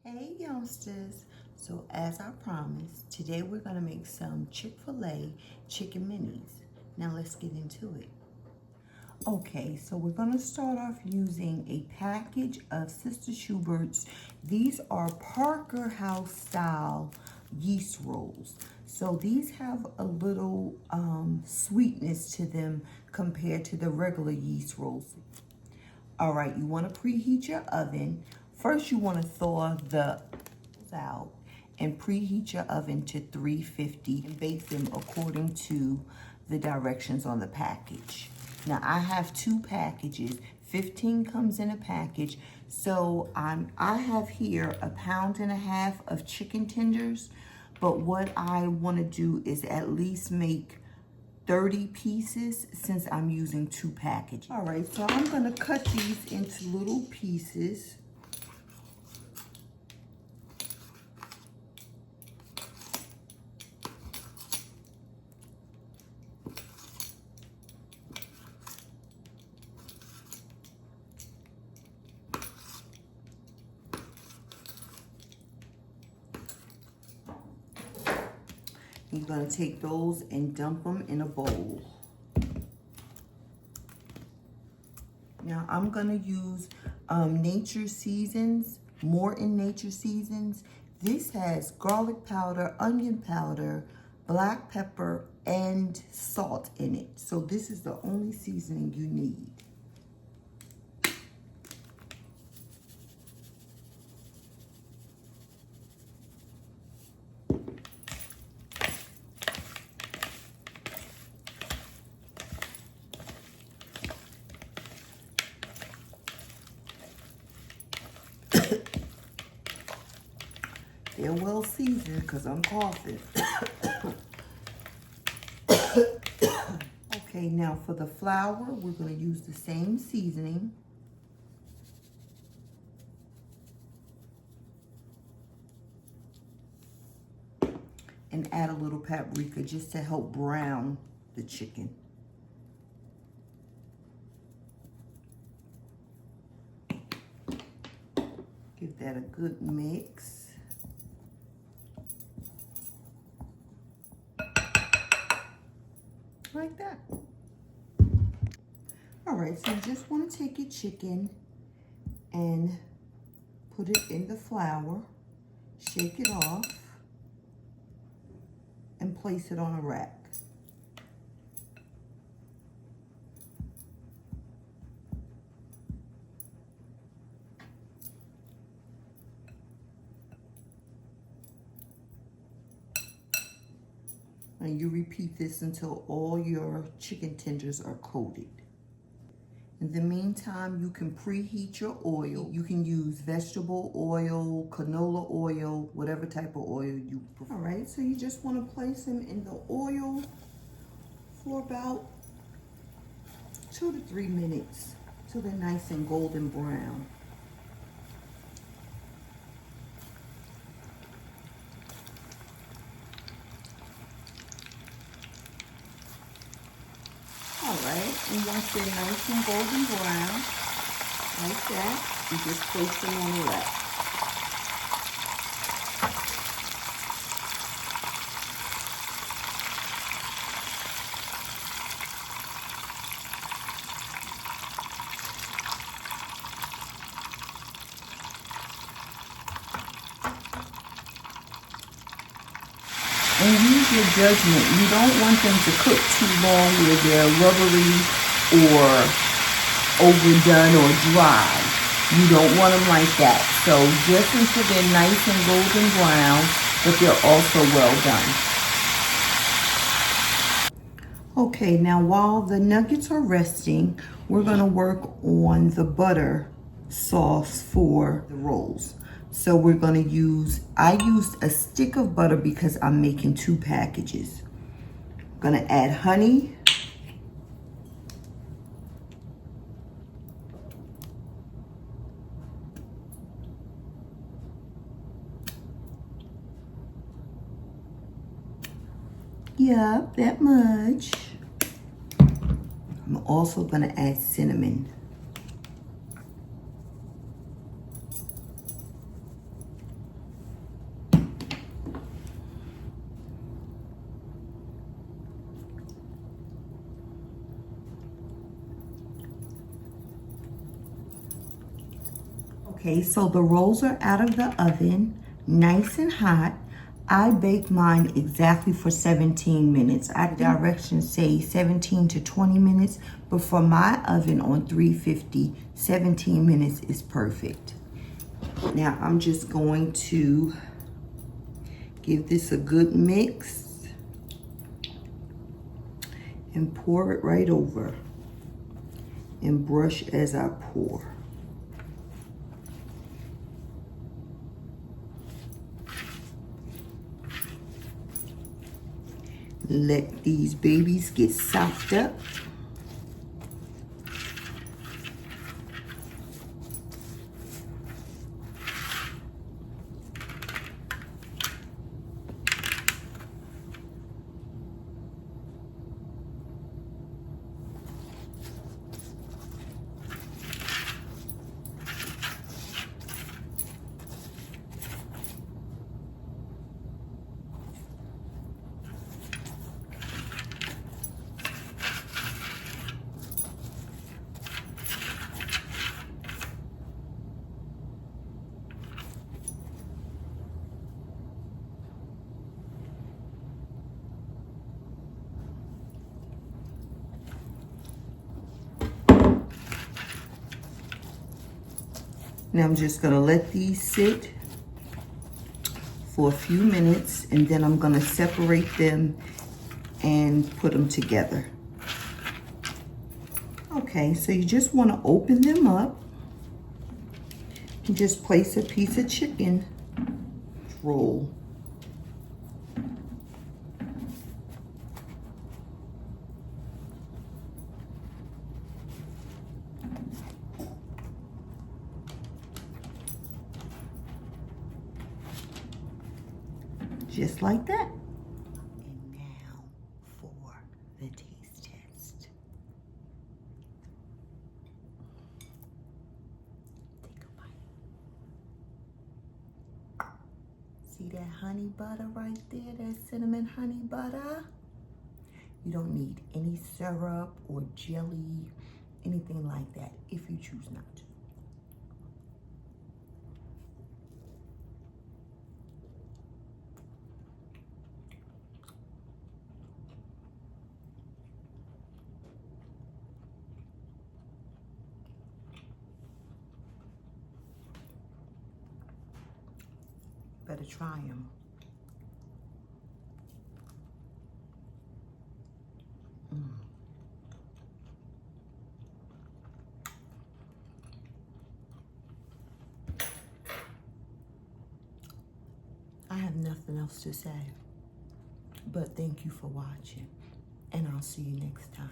Hey youngsters, so as I promised, today we're going to make some Chick-fil-A Chicken Minis. Now let's get into it. Okay, so we're going to start off using a package of Sister Schubert's. These are Parker House style yeast rolls. So these have a little sweetness to them compared to the regular yeast rolls. All right, you want to preheat your oven. First, you want to thaw the out and preheat your oven to 350 and bake them according to the directions on the package. Now, I have two packages. 15 comes in a package. So I have here 1.5 pounds of chicken tenders. But what I want to do is at least make 30 pieces since I'm using two packages. All right, so I'm gonna cut these into little pieces. You're gonna take those and dump them in a bowl. Now I'm gonna use Nature Seasons, Morton Nature Seasons. This has garlic powder, onion powder, black pepper, and salt in it. So this is the only seasoning you need. They're well seasoned because I'm coughing. Okay, now for the flour, we're going to use the same seasoning. And add a little paprika just to help brown the chicken. Give that a good mix. Like that. All right, so you just want to take your chicken and put it in the flour, shake it off, and place it on a rack. And you repeat this until all your chicken tenders are coated. In the meantime, you can preheat your oil. You can use vegetable oil, canola oil, whatever type of oil you prefer. All right, so you just want to place them in the oil for about 2 to 3 minutes till they're nice and golden brown. All right, and once they're nice and golden brown, like that, you just place them on the rack. And use your judgment. You don't want them to cook too long where they're rubbery or overdone or dry. You don't want them like that. So just until they're nice and golden brown, but they're also well done. Okay, now while the nuggets are resting, we're gonna work on the butter sauce for the rolls. So we're gonna I used a stick of butter because I'm making two packages. Gonna add honey. Yep, that much. I'm also gonna add cinnamon. Okay, so the rolls are out of the oven, nice and hot. I baked mine exactly for 17 minutes. The directions say 17 to 20 minutes, but for my oven on 350, 17 minutes is perfect. Now I'm just going to give this a good mix and pour it right over and brush as I pour. Let these babies get soft up. Now I'm just gonna let these sit for a few minutes, and then I'm gonna separate them and put them together. Okay, so you just wanna open them up and just place a piece of chicken roll. Just like that. And now for the taste test. Take a bite. See that honey butter right there, that cinnamon honey butter? You don't need any syrup or jelly, anything like that, if you choose not to. Better try them. I have nothing else to say, but thank you for watching, and I'll see you next time.